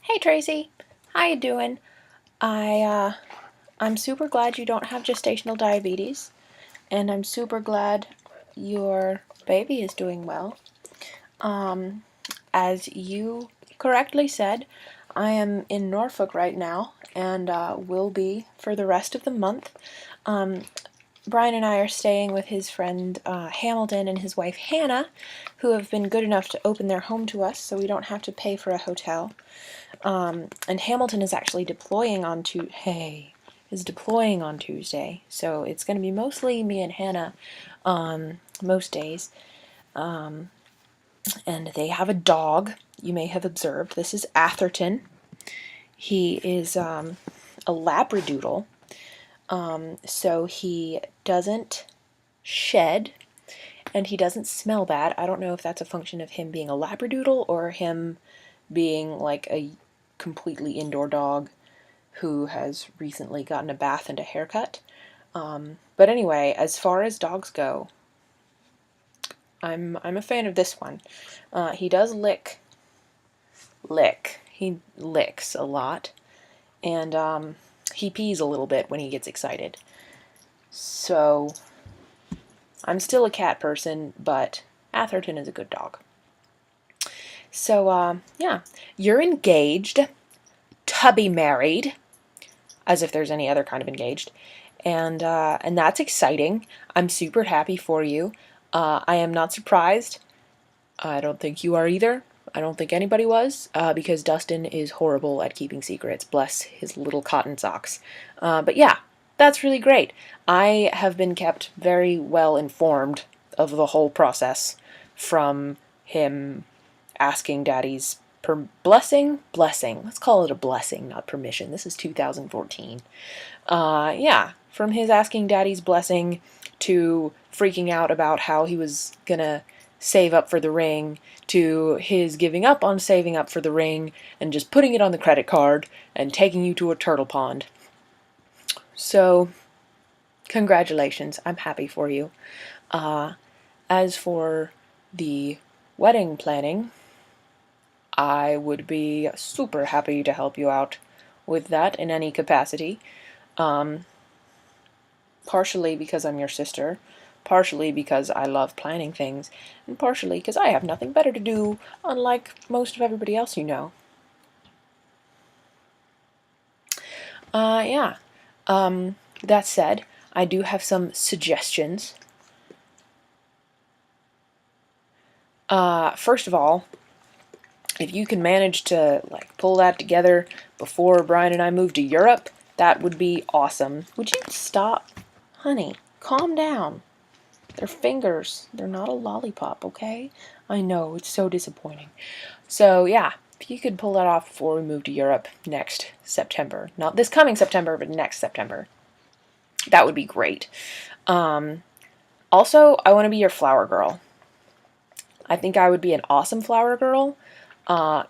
Hey Tracy, how you doing? I I'm super glad you don't have gestational diabetes, and I'm super glad your baby is doing well. Um, as you correctly said, I am in Norfolk right now, and will be for the rest of the month. Um, Brian and I are staying with his friend Hamilton and his wife Hannah, who have been good enough to open their home to us, so we don't have to pay for a hotel. And Hamilton is actually deploying on Tuesday, so it's going to be mostly me and Hannah most days. And they have a dog. You may have observed. This is Atherton. He is a Labradoodle, so he doesn't shed and he doesn't smell bad. I don't know if that's a function of him being a Labradoodle or him being like a completely indoor dog who has recently gotten a bath and a haircut. But anyway, as far as dogs go, I'm a fan of this one. He does lick. He licks a lot, and he pees a little bit when he gets excited. So I'm still a cat person, but Atherton is a good dog. So yeah, you're engaged to be married, as if there's any other kind of engaged, and that's exciting. I'm super happy for you. I am not surprised. I don't think you are either. I don't think anybody was, because Dustin is horrible at keeping secrets. Bless his little cotton socks. But yeah, that's really great. I have been kept very well informed of the whole process from him asking Daddy's blessing. Let's call it a blessing, not permission. This is 2014. Yeah, from his asking Daddy's blessing to freaking out about how he was gonna save up for the ring to his giving up on saving up for the ring and just putting it on the credit card and taking you to a turtle pond. So, congratulations. I'm happy for you. As for the wedding planning, I would be super happy to help you out with that in any capacity. Partially because I'm your sister, partially because I love planning things, and partially because I have nothing better to do, unlike most of everybody else you know. Yeah. That said, I do have some suggestions. First of all, if you can manage to like pull that together before Brian and I move to Europe, that would be awesome. Would you stop? Honey, calm down. They're fingers. They're not a lollipop, okay? I know, it's so disappointing. So, yeah, if you could pull that off before we move to Europe next September. Not this coming September, but next September. That would be great. Also, I want to be your flower girl. I think I would be an awesome flower girl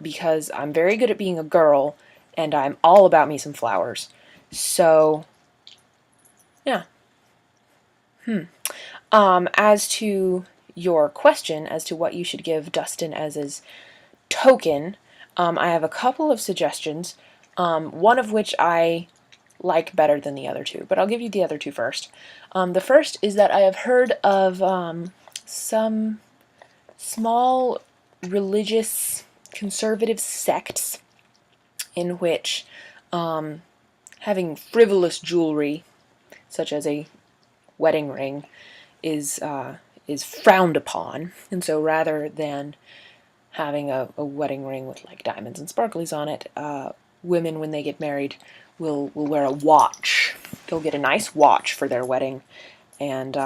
because I'm very good at being a girl and I'm all about me some flowers. So, yeah. As to your question as to what you should give Dustin as his token, I have a couple of suggestions, one of which I like better than the other two, but I'll give you the other two first. The first is that I have heard of some small religious conservative sects in which having frivolous jewelry, such as a wedding ring, is frowned upon, and so rather than having a wedding ring with like diamonds and sparklies on it, women when they get married will wear a watch. They'll get a nice watch for their wedding, and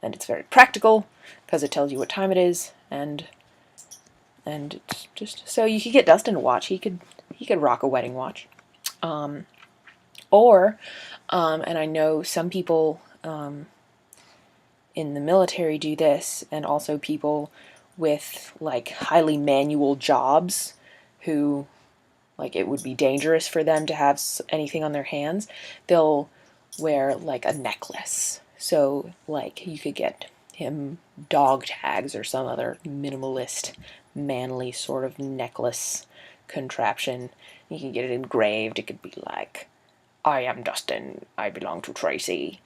it's very practical because it tells you what time it is, and it's just so you could get Dustin a watch. He could rock a wedding watch, or and I know some people in the military do this, and also people with like highly manual jobs who like it would be dangerous for them to have anything on their hands. They'll wear like a necklace. So like you could get him dog tags or some other minimalist manly sort of necklace contraption. You can get it engraved. It could be like, I am Dustin, I belong to Tracy,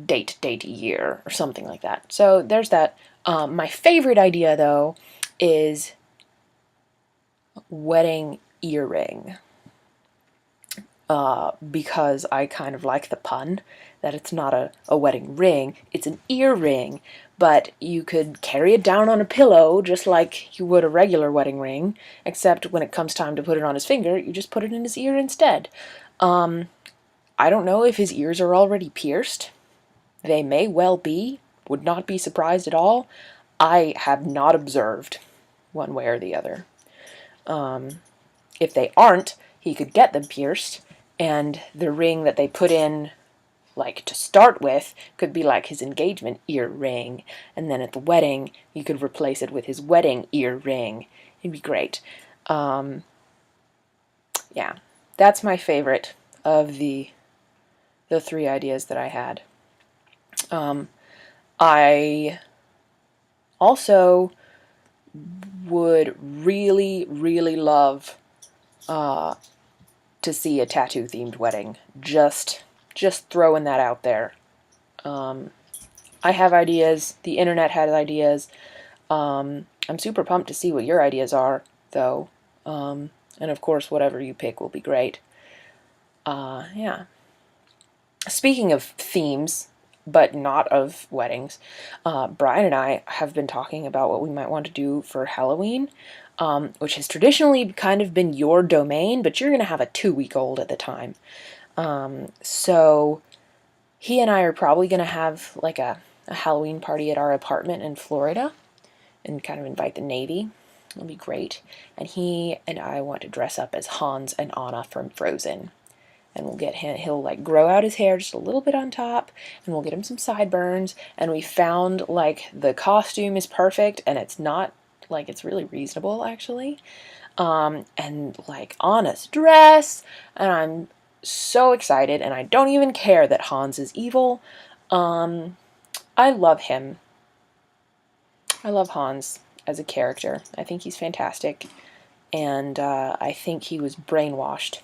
date, year, or something like that. So there's that. My favorite idea, though, is wedding earring. Because I kind of like the pun that it's not a wedding ring, it's an earring, but you could carry it down on a pillow just like you would a regular wedding ring, except when it comes time to put it on his finger, you just put it in his ear instead. I don't know if his ears are already pierced. They may well be. Would not be surprised at all. I have not observed one way or the other. If they aren't, he could get them pierced, and the ring that they put in, like, to start with, could be like his engagement earring, and then at the wedding, you could replace it with his wedding earring. It'd be great. Yeah, that's my favorite of the three ideas that I had. I also would really, really love to see a tattoo-themed wedding. Just throwing that out there. I have ideas. The internet has ideas. I'm super pumped to see what your ideas are, though. And of course, whatever you pick will be great. Yeah. Speaking of themes, but not of weddings, Brian and I have been talking about what we might want to do for Halloween, which has traditionally kind of been your domain, but you're going to have a 2-week-old at the time. So he and I are probably going to have like a Halloween party at our apartment in Florida and kind of invite the Navy. It'll be great. And he and I want to dress up as Hans and Anna from Frozen. And we'll get him, he'll like grow out his hair just a little bit on top, and we'll get him some sideburns, and we found like the costume is perfect, and it's not, like, it's really reasonable actually. And like Anna's dress, and I'm so excited, and I don't even care that Hans is evil. I love him. I love Hans as a character. I think he's fantastic, and I think he was brainwashed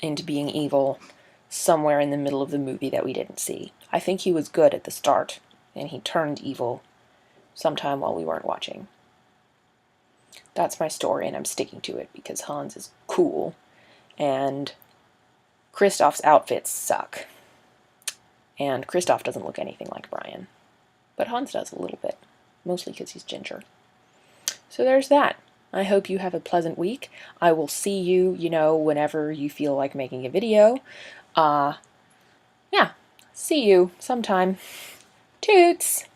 into being evil somewhere in the middle of the movie that we didn't see. I think he was good at the start, and he turned evil sometime while we weren't watching. That's my story, and I'm sticking to it because Hans is cool, and Kristoff's outfits suck. And Kristoff doesn't look anything like Brian, but Hans does a little bit, mostly because he's ginger. So there's that. I hope you have a pleasant week. I will see you, whenever you feel like making a video. Yeah, see you sometime. Toots!